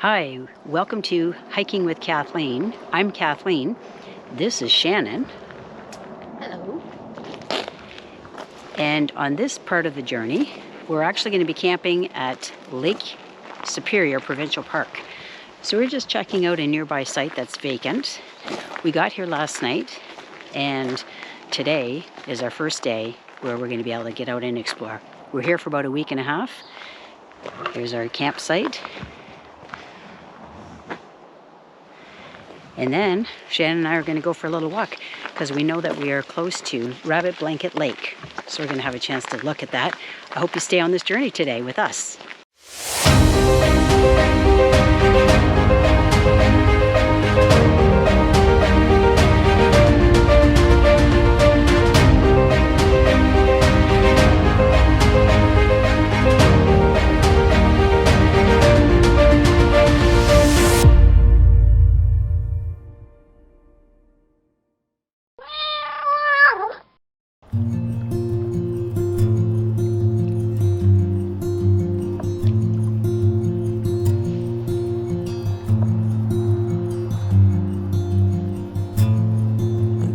Hi, welcome to Hiking with Kathleen. I'm Kathleen. This is Shannon. Hello. And on this part of the journey, we're actually going to be camping at Lake Superior Provincial Park. So we're just checking out a nearby site that's vacant. We got here last night, and today is our first day where we're going to be able to get out and explore. We're here for about a week and a half. Here's our campsite. And then Shannon and I are going to go for a little walk because we know that we are close to Rabbit Blanket Lake. So we're going to have a chance to look at that. I hope you stay on this journey today with us.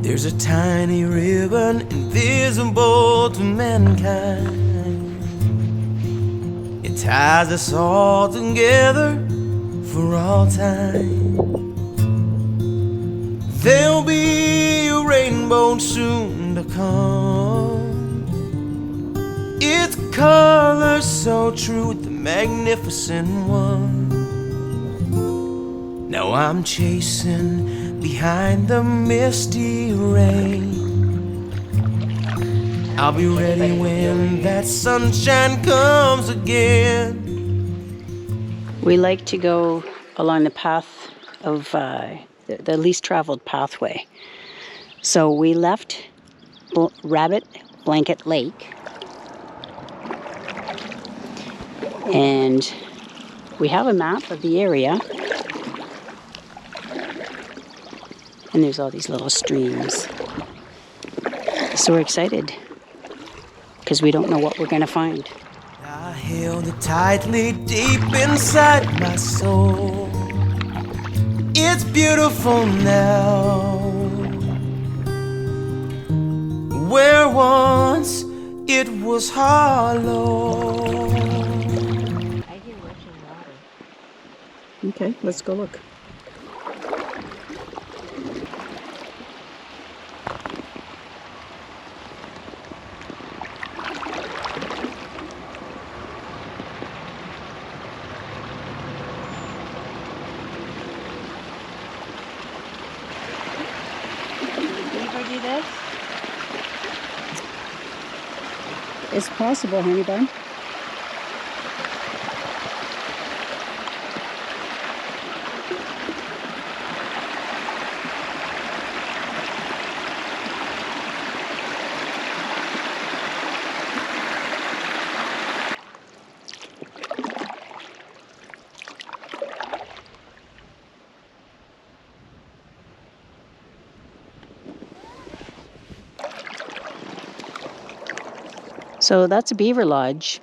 There's a tiny ribbon invisible to mankind. It ties us all together for all time. There'll be a rainbow soon to come. Its color so true with the magnificent one. Now I'm chasing behind the misty rain. I'll be ready when that sunshine comes again. We like to go along the path of the least traveled pathway. So we left Rabbit Blanket Lake, and we have a map of the area. And there's all these little streams. So we're excited because we don't know what we're going to find. I held it tightly deep inside my soul. It's beautiful now, where once it was hollow. I hear rushing water. Okay, let's go look. Do this? It's possible, honey bun. So that's a beaver lodge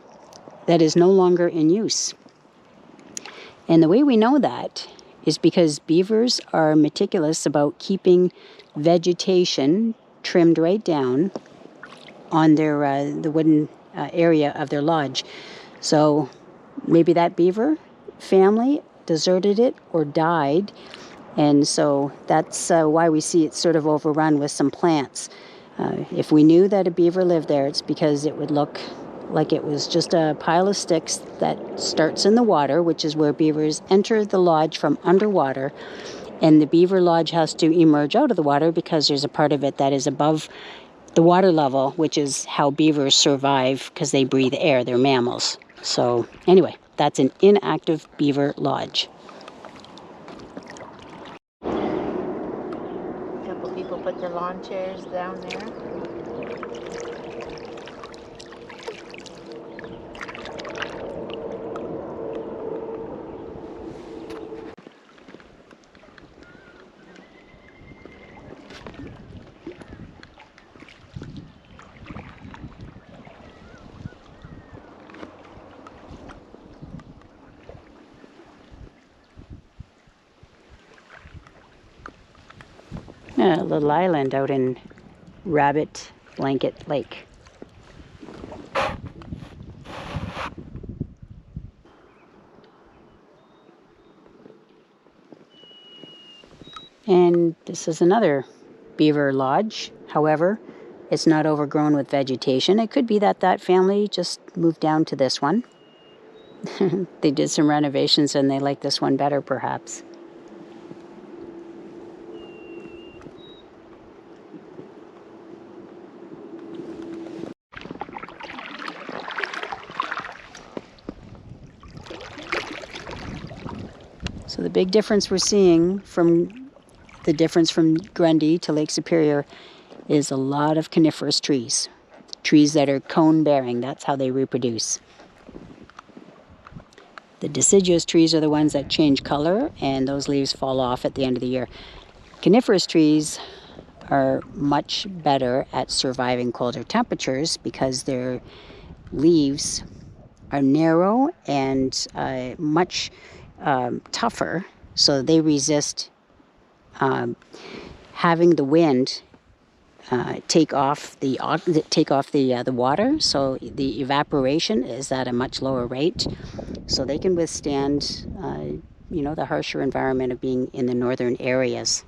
that is no longer in use. And the way we know that is because beavers are meticulous about keeping vegetation trimmed right down on their the wooden area of their lodge. So maybe that beaver family deserted it or died, and so that's why we see it sort of overrun with some plants. If we knew that a beaver lived there, it's because it would look like it was just a pile of sticks that starts in the water, which is where beavers enter the lodge from underwater. And the beaver lodge has to emerge out of the water because there's a part of it that is above the water level, which is how beavers survive because they breathe air. They're mammals. So anyway, that's an inactive beaver lodge. A couple people put their lawn chairs down there. A little island out in Rabbit Blanket Lake. And this is another beaver lodge. However, it's not overgrown with vegetation. It could be that that family just moved down to this one. They did some renovations and they like this one better, perhaps. So the big difference we're seeing from Grundy to Lake Superior is a lot of coniferous trees. Trees that are cone bearing, that's how they reproduce. The deciduous trees are the ones that change color and those leaves fall off at the end of the year. Coniferous trees are much better at surviving colder temperatures because their leaves are narrow and much tougher, so they resist having the wind take off the water. So the evaporation is at a much lower rate, so they can withstand the harsher environment of being in the northern areas.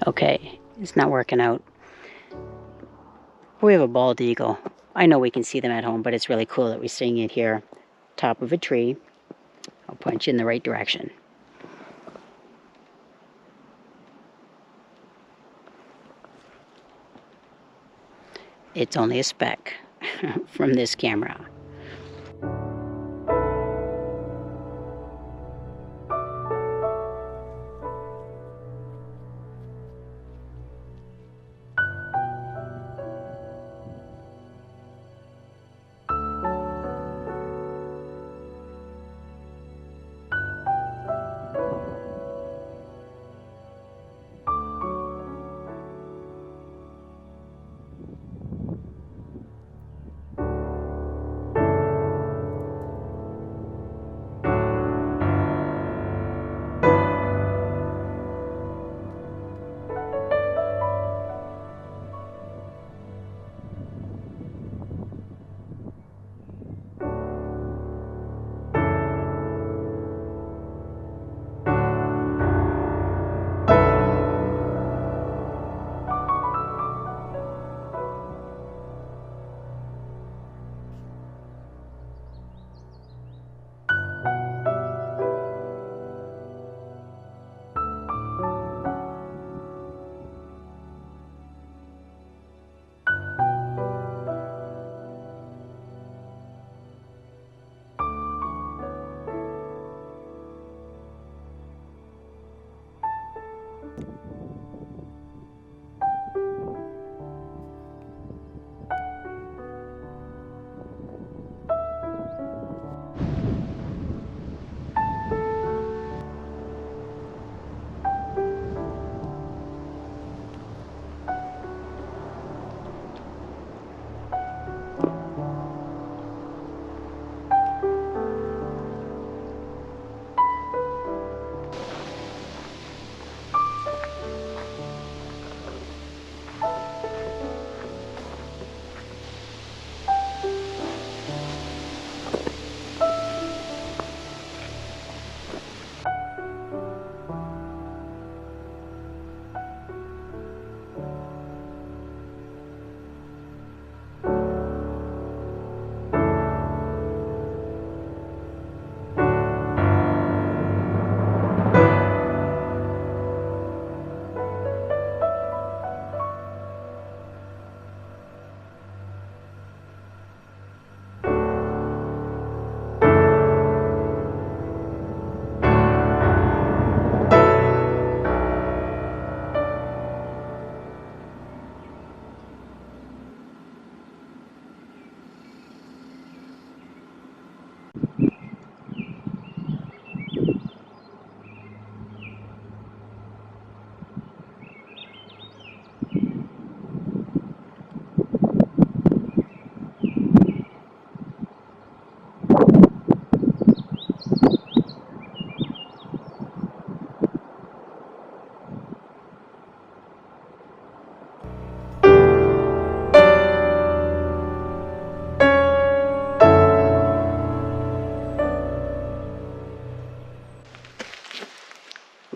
Okay, it's not working out. We have a bald eagle. I know we can see them at home, but it's really cool that we're seeing it here, top of a tree. I'll point you in the right direction. It's only a speck from this camera.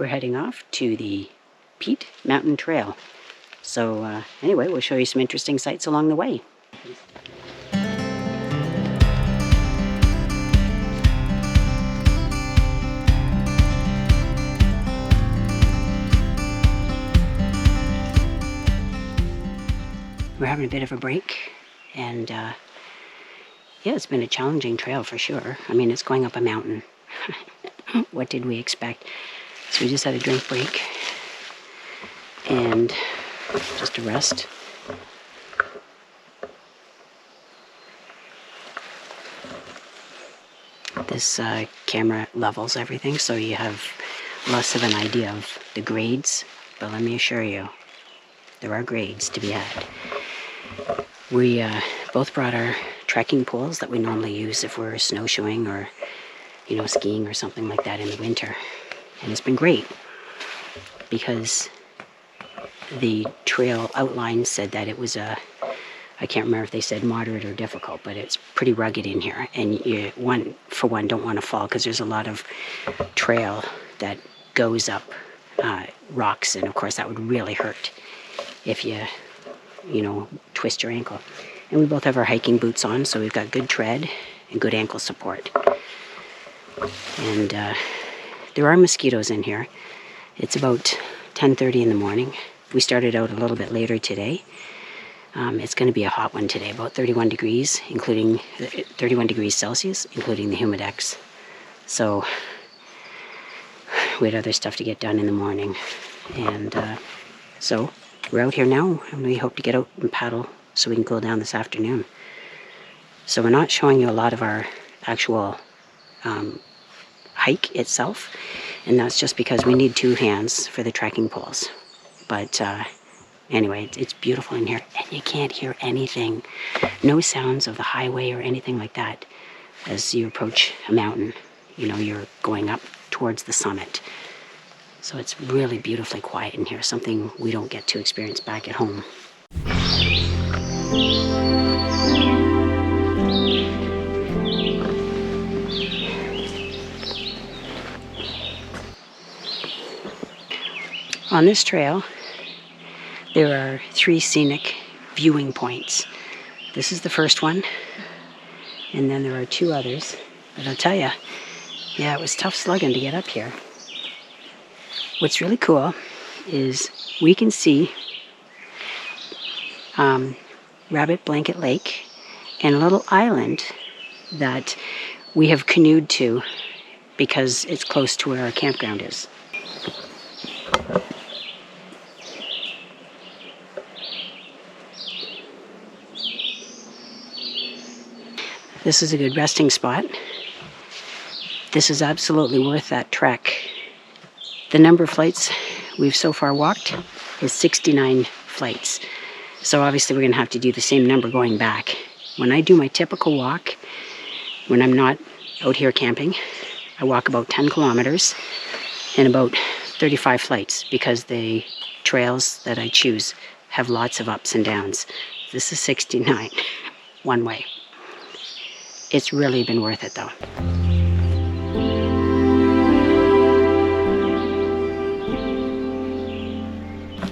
we're heading off to the Peat Mountain Trail. So anyway, we'll show you some interesting sights along the way. We're having a bit of a break, and yeah, it's been a challenging trail for sure. I mean, it's going up a mountain. What did we expect? So we just had a drink break and just a rest. This camera levels everything, so you have less of an idea of the grades, but let me assure you, there are grades to be had. We both brought our trekking poles that we normally use if we're snowshoeing or, you know, skiing or something like that in the winter. And it's been great because the trail outline said that it was I can't remember if they said moderate or difficult, but it's pretty rugged in here. And you, for one, don't want to fall because there's a lot of trail that goes up rocks. And of course, that would really hurt if you know, twist your ankle. And we both have our hiking boots on, so we've got good tread and good ankle support. And there are mosquitoes in here. It's about 10:30 in the morning. We started out a little bit later today. It's going to be a hot one today, about 31 degrees, including 31 degrees Celsius, including the humidex. So we had other stuff to get done in the morning. And so we're out here now, and we hope to get out and paddle so we can cool down this afternoon. So we're not showing you a lot of our actual hike itself, and that's just because we need two hands for the trekking poles. But anyway, it's beautiful in here, and you can't hear anything. No sounds of the highway or anything like that as you approach a mountain. You know, you're going up towards the summit. So it's really beautifully quiet in here, something we don't get to experience back at home. On this trail, there are 3 scenic viewing points. This is the first one, and then there are 2 others. But I'll tell you, yeah, it was tough slugging to get up here. What's really cool is we can see Rabbit Blanket Lake and a little island that we have canoed to because it's close to where our campground is. This is a good resting spot. This is absolutely worth that trek. The number of flights we've so far walked is 69 flights. So obviously we're going to have to do the same number going back. When I do my typical walk, when I'm not out here camping, I walk about 10 kilometers and about 35 flights because the trails that I choose have lots of ups and downs. This is 69 one way. It's really been worth it though.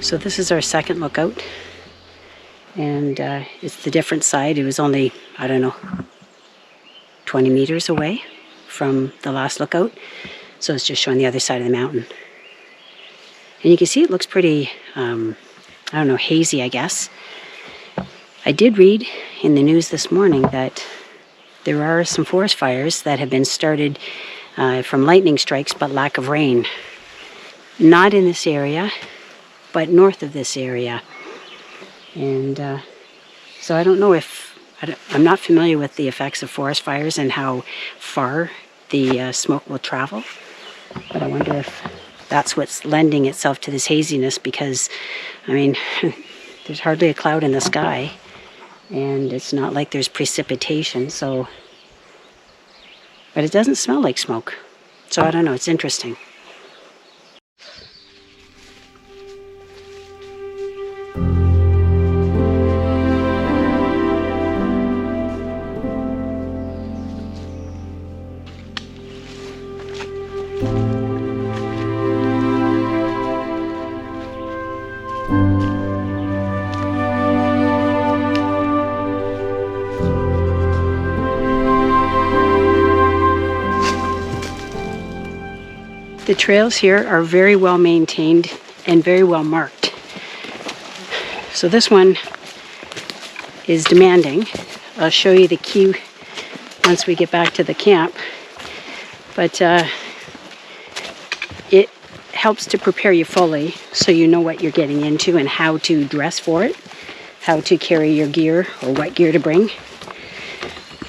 So this is our second lookout, and it's the different side. It was only, I don't know, 20 meters away from the last lookout, so it's just showing the other side of the mountain. And you can see it looks pretty, I don't know, hazy, I guess. I did read in the news this morning that there are some forest fires that have been started from lightning strikes but lack of rain. Not in this area, but north of this area. And so I don't know if, I'm not familiar with the effects of forest fires and how far the smoke will travel, but I wonder if that's what's lending itself to this haziness, because, I mean, there's hardly a cloud in the sky, and it's not like there's precipitation, so, but it doesn't smell like smoke. So I don't know, it's interesting. The trails here are very well maintained and very well marked. So this one is demanding. I'll show you the key once we get back to the camp. But it helps to prepare you fully so you know what you're getting into and how to dress for it, how to carry your gear or what gear to bring.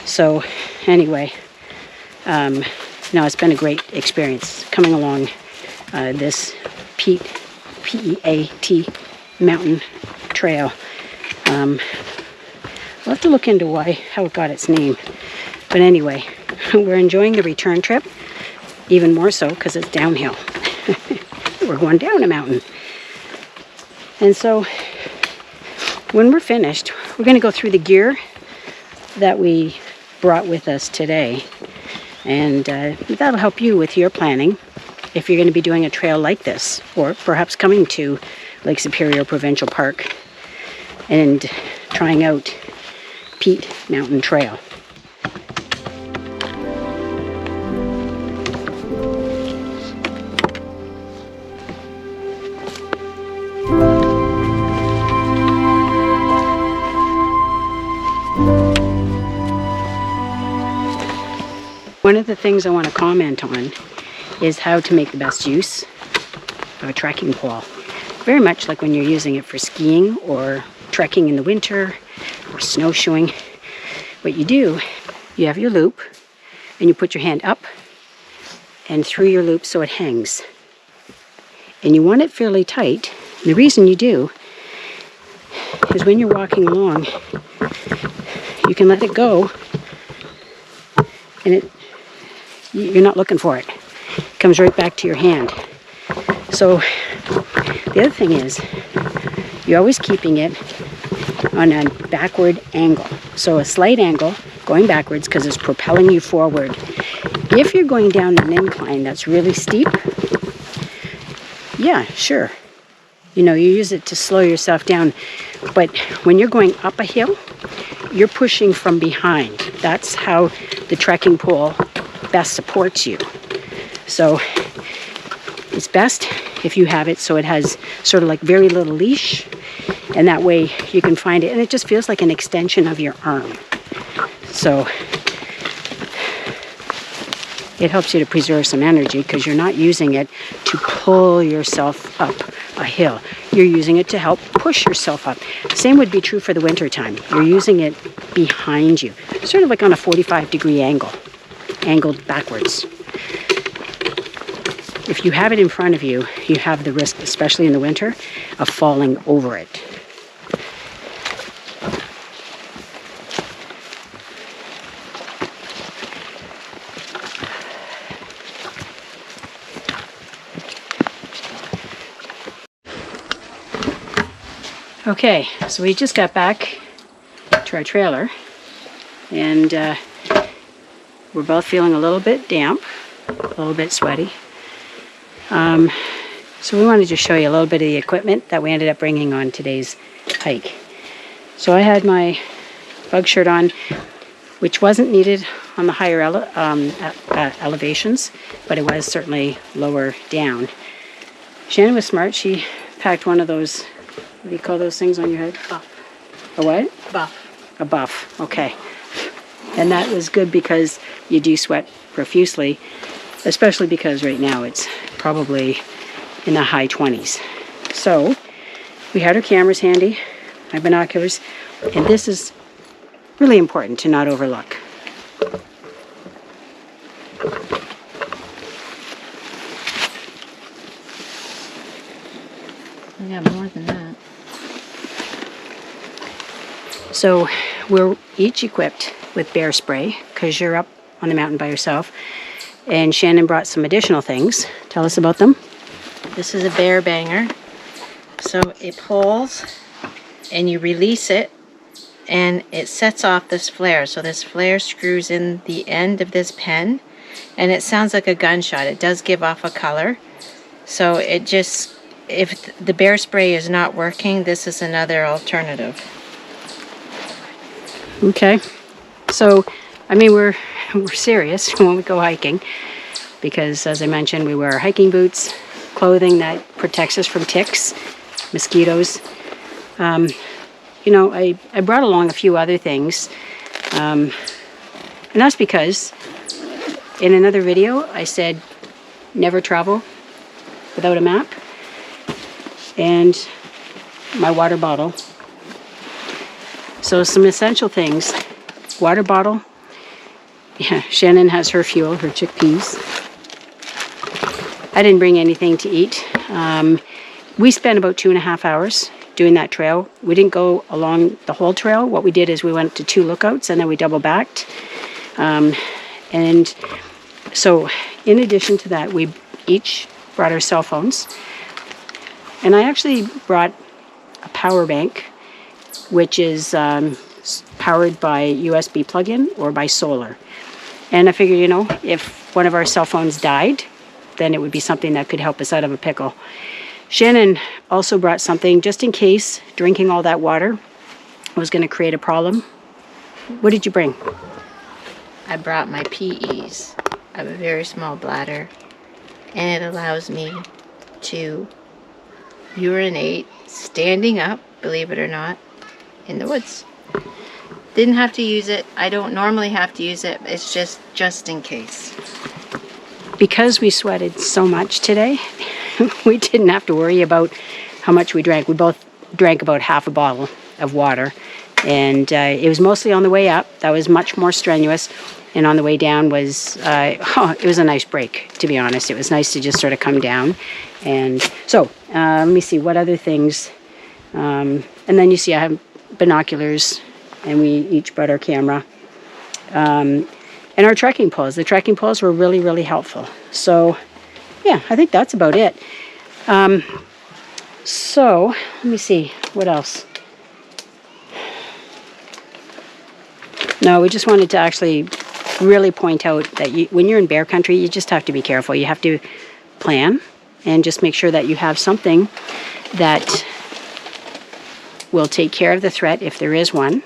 So anyway, no, it's been a great experience coming along this Peat Mountain Trail. We'll have to look into how it got its name. But anyway, we're enjoying the return trip, even more so because it's downhill. We're going down a mountain. And so when we're finished, we're going to go through the gear that we brought with us today. And that'll help you with your planning if you're going to be doing a trail like this, or perhaps coming to Lake Superior Provincial Park and trying out Peat Mountain Trail. One of the things I want to comment on is how to make the best use of a trekking pole. Very much like when you're using it for skiing or trekking in the winter or snowshoeing. What you do, you have your loop and you put your hand up and through your loop so it hangs. And you want it fairly tight. And the reason you do is when you're walking along, you can let it go and you're not looking for it. It comes right back to your hand. So the other thing is, you're always keeping it on a backward angle. So a slight angle going backwards because it's propelling you forward. If you're going down an incline that's really steep, yeah, sure. You know, you use it to slow yourself down. But when you're going up a hill, you're pushing from behind. That's how the trekking pole best supports you. So it's best if you have it so it has sort of like very little leash, and that way you can find it and it just feels like an extension of your arm. So it helps you to preserve some energy because you're not using it to pull yourself up a hill. You're using it to help push yourself up. Same would be true for the winter time. You're using it behind you, sort of like on a 45-degree angle, angled backwards. If you have it in front of you, you have the risk, especially in the winter, of falling over it. Okay, so we just got back to our trailer, and we're both feeling a little bit damp, a little bit sweaty. So we wanted to show you a little bit of the equipment that we ended up bringing on today's hike. So I had my bug shirt on, which wasn't needed on the higher elevations, but it was certainly lower down. Shannon was smart. She packed one of those, what do you call those things on your head? Buff. A what? Buff. A buff, okay. And that was good because you do sweat profusely, especially because right now it's probably in the high 20s. So we had our cameras handy, my binoculars, and this is really important to not overlook. We got more than that. So we're each equipped with bear spray because you're up on the mountain by yourself. And Shannon brought some additional things. Tell us about them. This is a bear banger. So it pulls and you release it and it sets off this flare. So this flare screws in the end of this pen and it sounds like a gunshot. It does give off a color. So it just, if the bear spray is not working, this is another alternative. Okay. So, I mean, we're serious when we go hiking. because, as I mentioned, we wear hiking boots, clothing that protects us from ticks, mosquitoes. You know, I brought along a few other things, and that's because in another video I said never travel without a map, and my water bottle. So some essential things: water bottle. Yeah, Shannon has her fuel, her chickpeas. I didn't bring anything to eat. We spent about 2.5 hours doing that trail. We didn't go along the whole trail. What we did is we went to 2 lookouts and then we double backed. And so in addition to that, we each brought our cell phones. And I actually brought a power bank, which is powered by USB plug-in or by solar. And I figured, you know, if one of our cell phones died, then it would be something that could help us out of a pickle. Shannon also brought something just in case drinking all that water was going to create a problem. What did you bring? I brought my PEs. I have a very small bladder, and it allows me to urinate standing up, believe it or not, in the woods. Didn't have to use it. I don't normally have to use it. It's just in case. Because we sweated so much today, we didn't have to worry about how much we drank. We both drank about half a bottle of water, and it was mostly on the way up. That was much more strenuous, and on the way down was, it was a nice break, to be honest. It was nice to just sort of come down. And so, let me see, what other things? And then you see I have binoculars, and we each brought our camera. And our trekking poles. The trekking poles were really, really helpful. So, yeah, I think that's about it. So, let me see, what else? No, we just wanted to actually really point out that when you're in bear country, you just have to be careful. You have to plan and just make sure that you have something that will take care of the threat if there is one.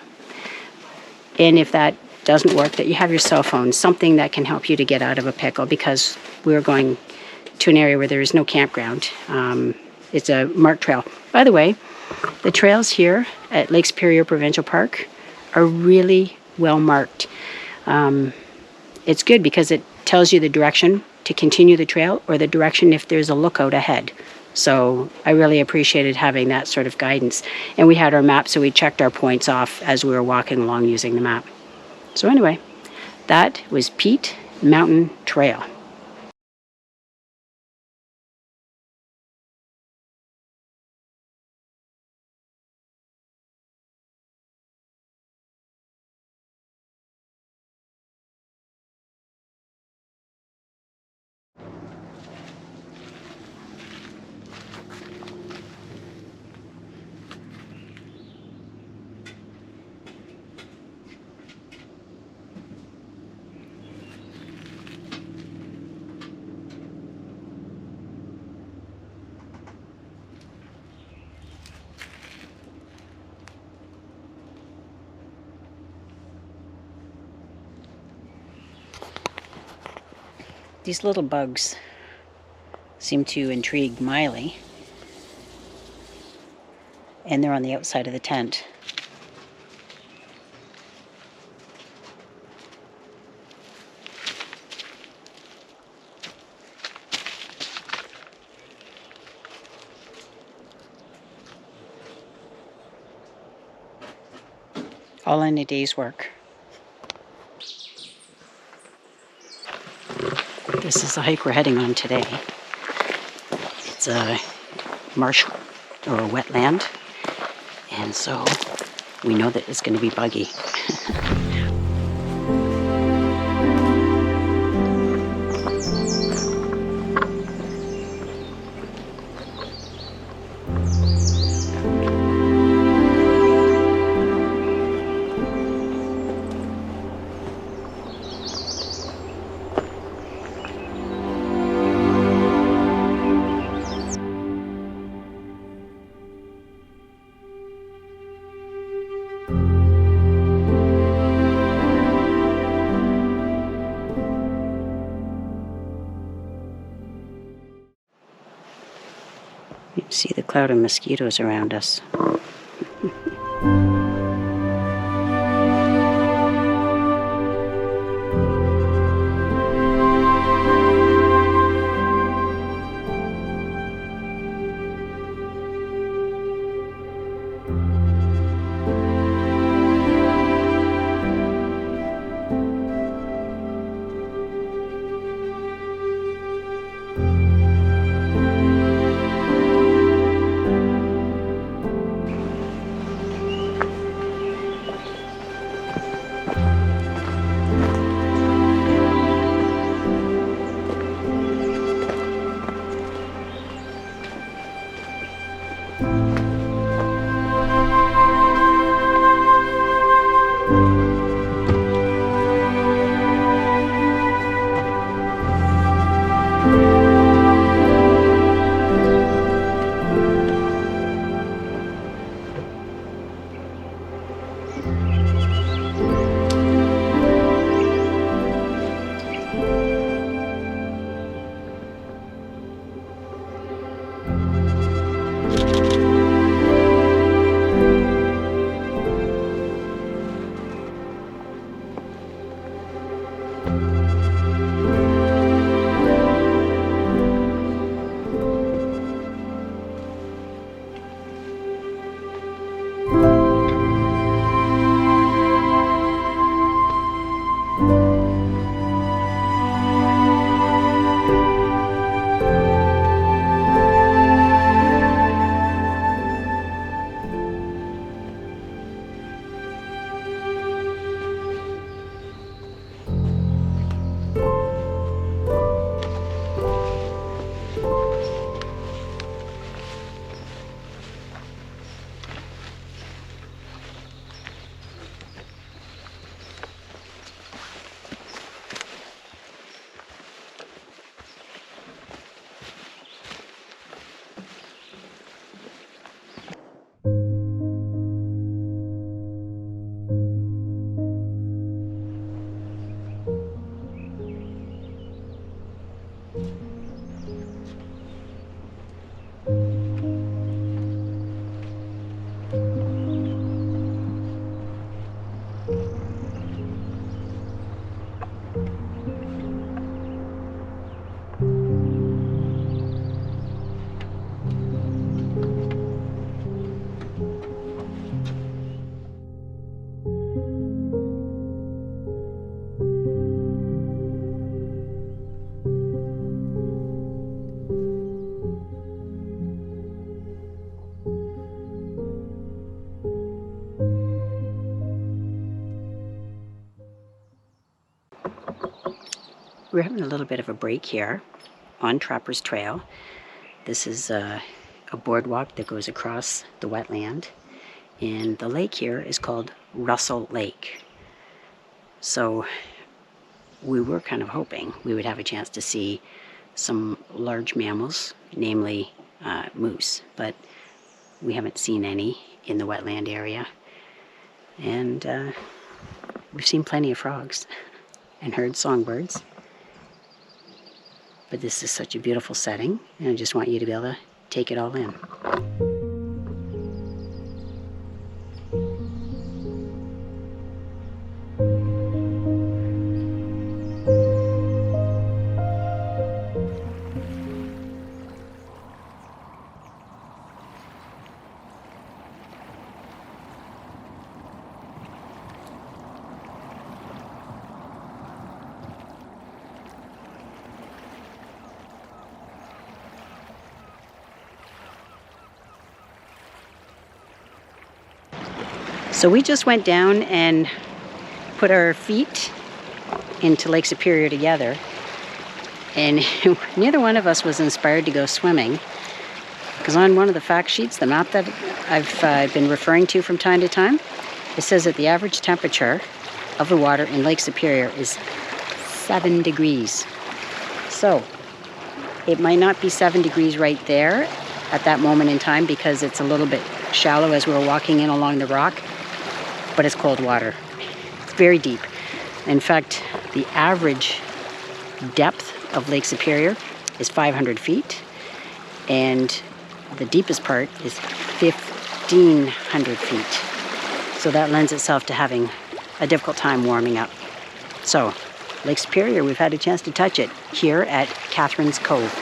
And if that doesn't work, that you have your cell phone, something that can help you to get out of a pickle, because we're going to an area where there is no campground. It's a marked trail. By the way, the trails here at Lake Superior Provincial Park are really well marked. It's good because it tells you the direction to continue the trail or the direction if there's a lookout ahead. So I really appreciated having that sort of guidance. And we had our map, so we checked our points off as we were walking along using the map. So anyway, that was Peat Mountain Trail. These little bugs seem to intrigue Miley, and they're on the outside of the tent. All in a day's work. This is the hike we're heading on today. It's a marsh or a wetland, and so we know that it's going to be buggy. See the cloud of mosquitoes around us. We're having a little bit of a break here on Trapper's Trail. This is a boardwalk that goes across the wetland, and the lake here is called Russell Lake. So we were kind of hoping we would have a chance to see some large mammals, namely moose, but we haven't seen any in the wetland area. And we've seen plenty of frogs and heard songbirds. But this is such a beautiful setting, and I just want you to be able to take it all in. So we just went down and put our feet into Lake Superior together, and neither one of us was inspired to go swimming, because on one of the fact sheets, the map that I've been referring to from time to time, it says that the average temperature of the water in Lake Superior is 7 degrees. So it might not be 7 degrees right there at that moment in time because it's a little bit shallow as we're walking in along the rock, but it's cold water. It's very deep. In fact, the average depth of Lake Superior is 500 feet, and The deepest part is 1,500 feet. So that lends itself to having a difficult time warming up. So, Lake Superior, we've had a chance to touch it here at Katherine's Cove.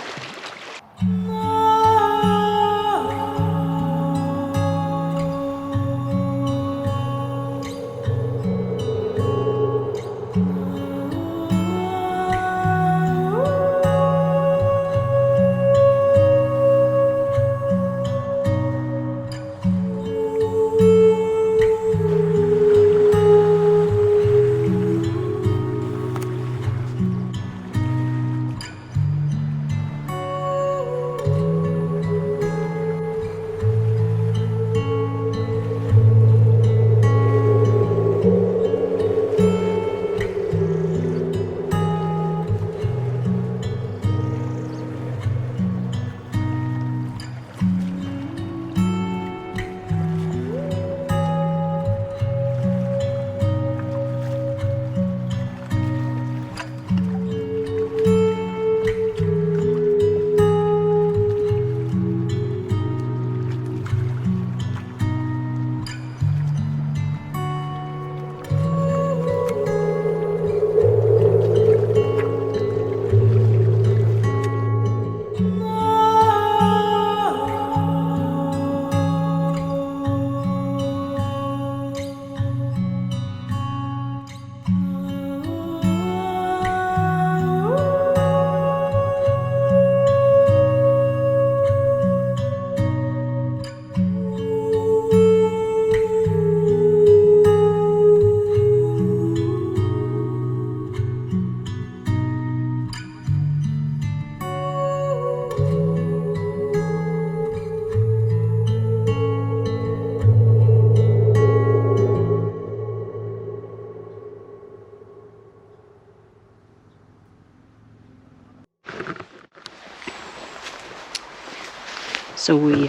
So we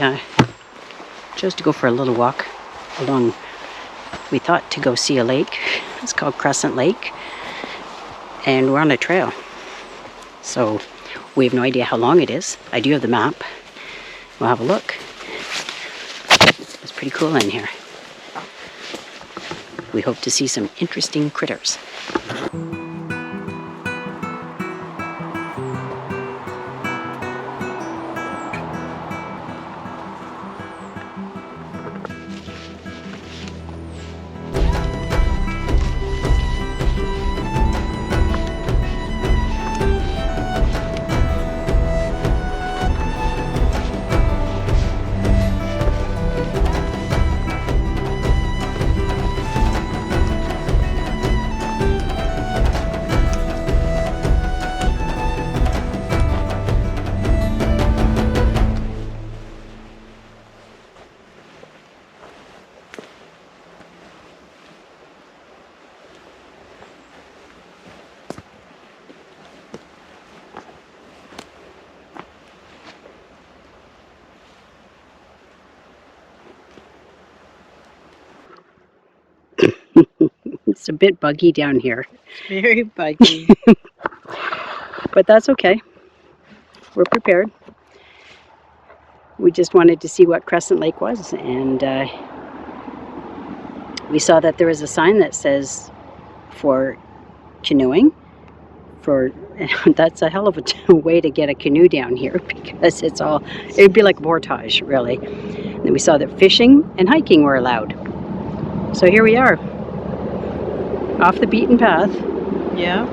chose to go for a little walk along, we thought to go see a lake. It's called Crescent Lake, and we're on a trail. So we have no idea how long it is. I do have the map. We'll have a look. It's pretty cool in here. We hope to see some interesting critters. It's a bit buggy down here. Very buggy. But that's okay. We're prepared. We just wanted to see what Crescent Lake was, and we saw that there was a sign that says for canoeing. That's a hell of a way to get a canoe down here, because it'd be like a portage, really. And then we saw that fishing and hiking were allowed. So here we are, off the beaten path. Yeah.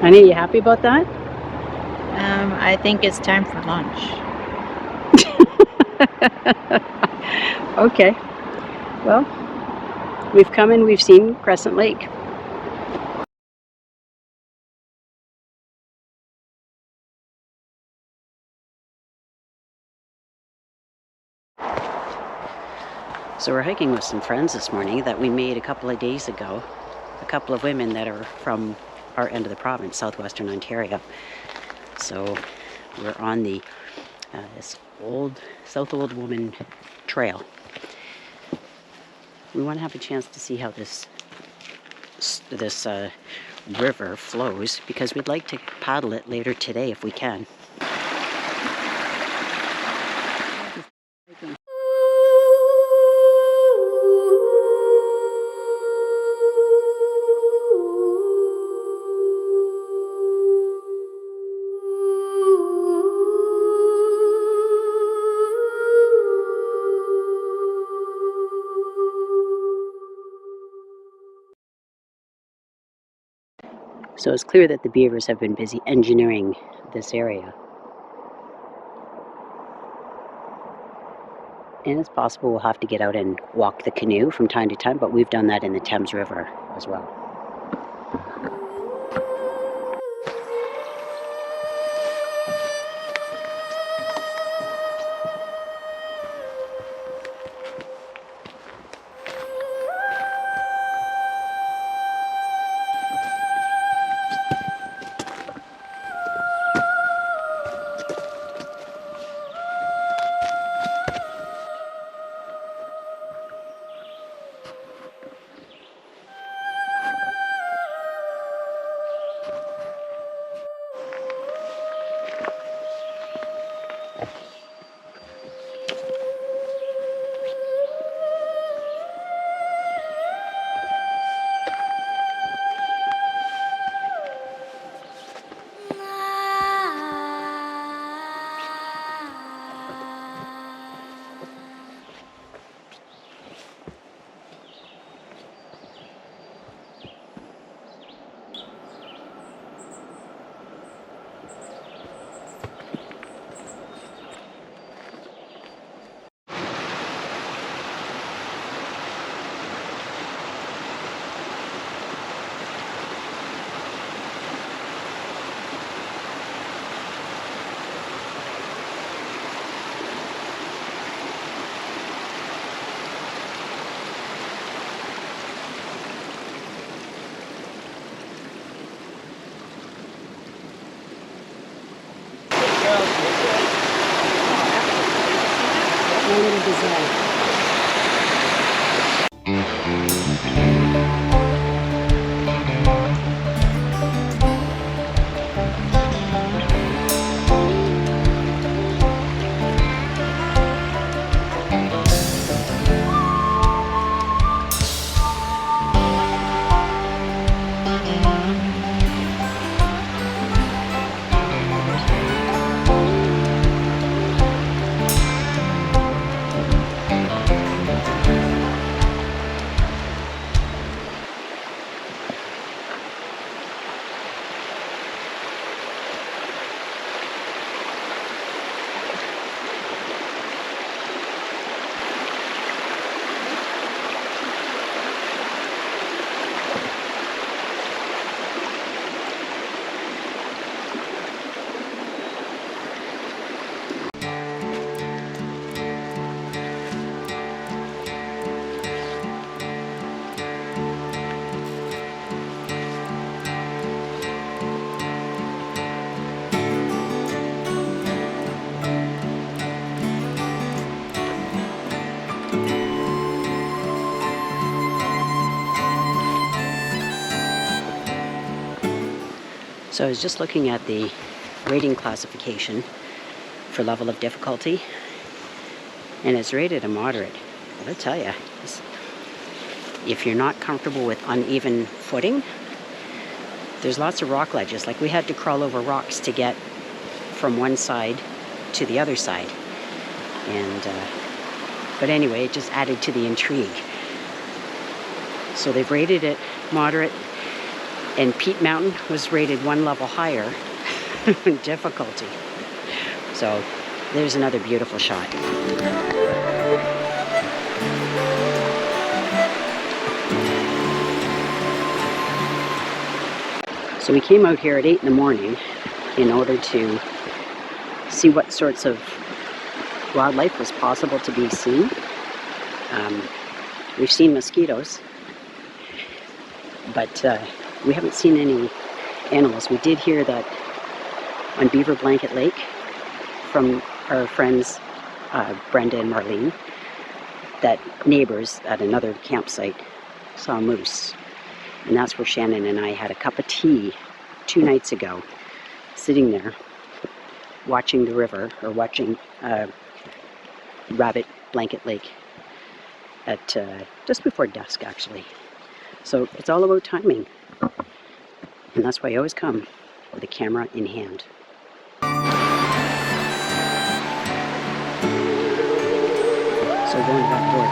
Honey, are you happy about that? I think it's time for lunch. Okay. Well, we've come and we've seen Crescent Lake. So we're hiking with some friends this morning that we made a couple of days ago. A couple of women that are from our end of the province, southwestern Ontario. So we're on the this South Old Woman Trail. We want to have a chance to see how this river flows, because we'd like to paddle it later today if we can. So it's clear that the beavers have been busy engineering this area. And it's possible we'll have to get out and walk the canoe from time to time, but we've done that in the Thames River as well. My little gazelle. So I was just looking at the rating classification for level of difficulty, and it's rated a moderate. But I tell you, if you're not comfortable with uneven footing, there's lots of rock ledges. Like we had to crawl over rocks to get from one side to the other side. And but anyway, it just added to the intrigue. So they've rated it moderate, and Peat Mountain was rated one level higher in difficulty. So there's another beautiful shot. So we came out here at 8 in the morning in order to see what sorts of wildlife was possible to be seen. We've seen mosquitoes, but we haven't seen any animals. We did hear that on Beaver Blanket Lake from our friends Brenda and Marlene, that neighbors at another campsite saw a moose. And that's where Shannon and I had a cup of tea 2 nights ago, sitting there watching the river, or watching Rabbit Blanket Lake at just before dusk, actually. So it's all about timing, and that's why I always come with a camera in hand. So going back door.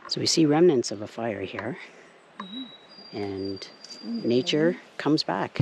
So we see remnants of a fire here, and nature comes back.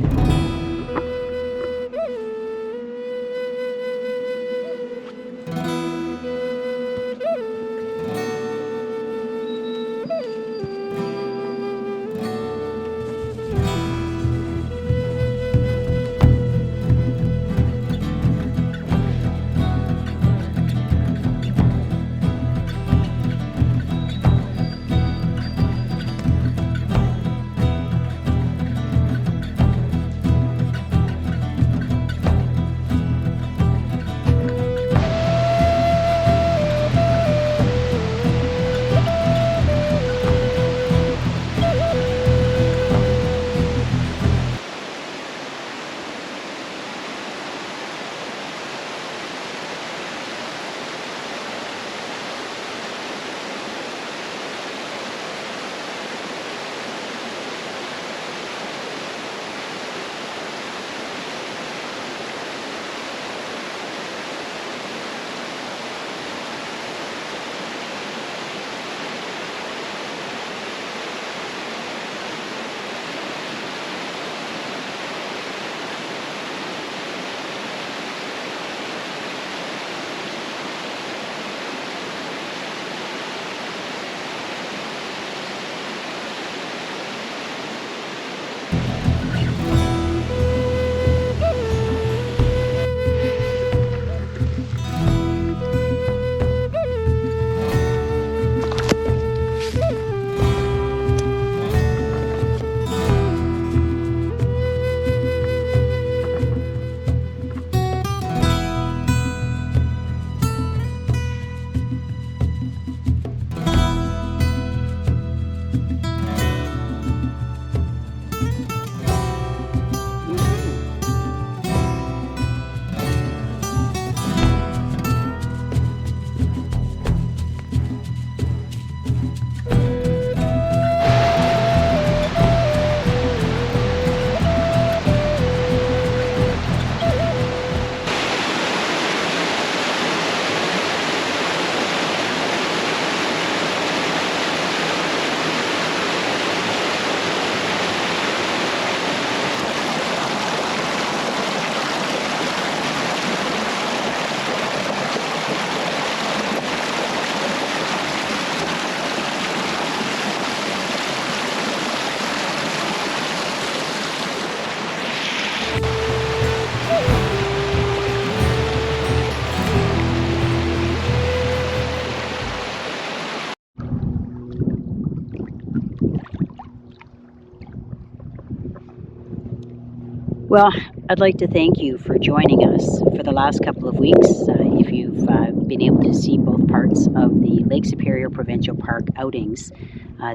Well, I'd like to thank you for joining us for the last couple of weeks. If you've been able to see both parts of the Lake Superior Provincial Park outings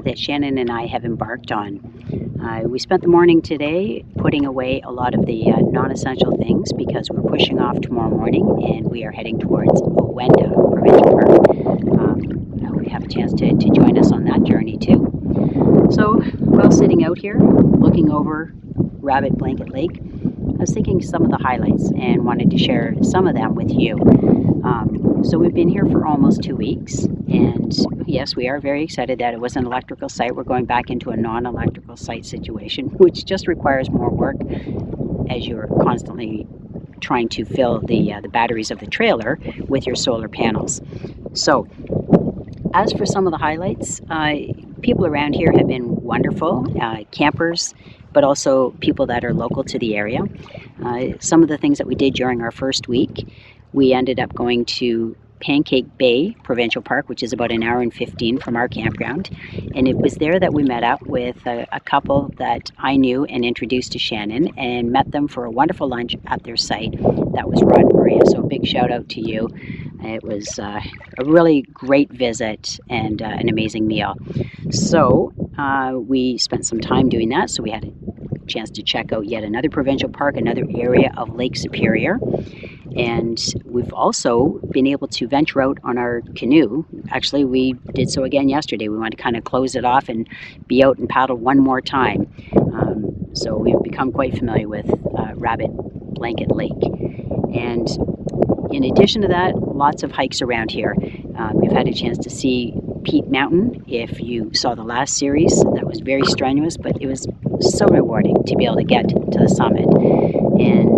that Shannon and I have embarked on. We spent the morning today putting away a lot of the non-essential things because we're pushing off tomorrow morning and we are heading towards Owenda Provincial Park. I hope you have a chance to join us on that journey too. So while sitting out here looking over Rabbit Blanket Lake, I was thinking some of the highlights and wanted to share some of them with you. So we've been here for almost 2 weeks, and yes, we are very excited that it was an electrical site. We're going back into a non-electrical site situation, which just requires more work as you're constantly trying to fill the batteries of the trailer with your solar panels. So as for some of the highlights, people around here have been wonderful, campers, but also people that are local to the area. Some of the things that we did during our first week, we ended up going to Pancake Bay Provincial Park, which is about an hour and 15 from our campground. And it was there that we met up with a couple that I knew and introduced to Shannon, and met them for a wonderful lunch at their site. That was Rod and Maria, so a big shout out to you. It was a really great visit and an amazing meal. So we spent some time doing that, so we had a chance to check out yet another provincial park, another area of Lake Superior. And we've also been able to venture out on our canoe. Actually, we did so again yesterday. We want to kind of close it off and be out and paddle one more time. So we've become quite familiar with Rabbit Blanket Lake. And in addition to that, lots of hikes around here. We've had a chance to see Peat Mountain. If you saw the last series, that was very strenuous, but it was so rewarding to be able to get to the summit. And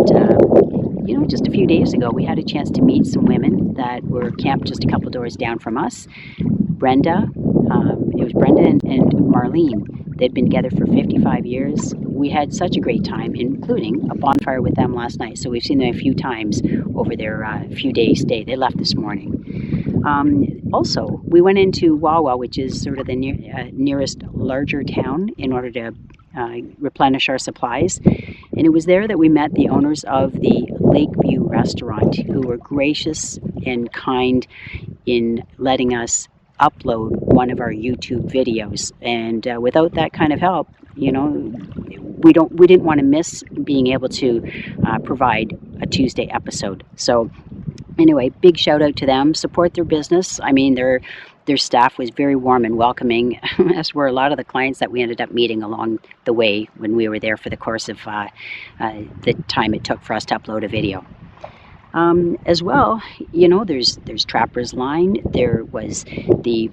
just a few days ago, we had a chance to meet some women that were camped just a couple doors down from us. Brenda, it was Brenda and Marlene. They'd been together for 55 years. We had such a great time, including a bonfire with them last night. So we've seen them a few times over their few days stay. They left this morning. Also, we went into Wawa, which is sort of the nearest larger town, in order to replenish our supplies. And it was there that we met the owners of the Lakeview restaurant, who were gracious and kind in letting us upload one of our YouTube videos. And without that kind of help, we didn't want to miss being able to provide a Tuesday episode. So anyway, big shout out to them. Support their business. I mean, their staff was very warm and welcoming, as were a lot of the clients that we ended up meeting along the way when we were there for the course of the time it took for us to upload a video. As well, there's Trapper's Line. There was the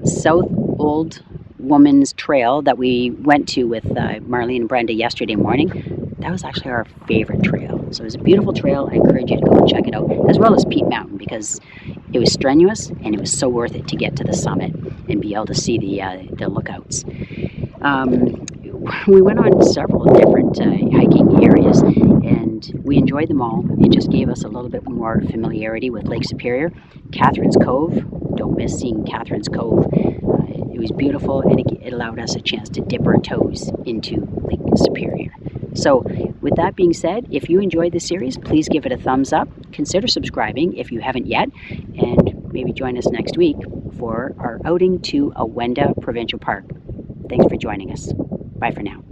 South Old Woman's Trail that we went to with Marlene and Brenda yesterday morning. That was actually our favorite trail. So it was a beautiful trail. I encourage you to go and check it out, as well as Peat Mountain, because it was strenuous and it was so worth it to get to the summit and be able to see the lookouts. We went on several different hiking areas, and we enjoyed them all. It just gave us a little bit more familiarity with Lake Superior. Katherine's Cove, don't miss seeing Katherine's Cove. It was beautiful, and it allowed us a chance to dip our toes into Lake Superior. So with that being said, if you enjoyed this series, please give it a thumbs up. Consider subscribing if you haven't yet, and maybe join us next week for our outing to Awenda Provincial Park. Thanks for joining us. Bye for now.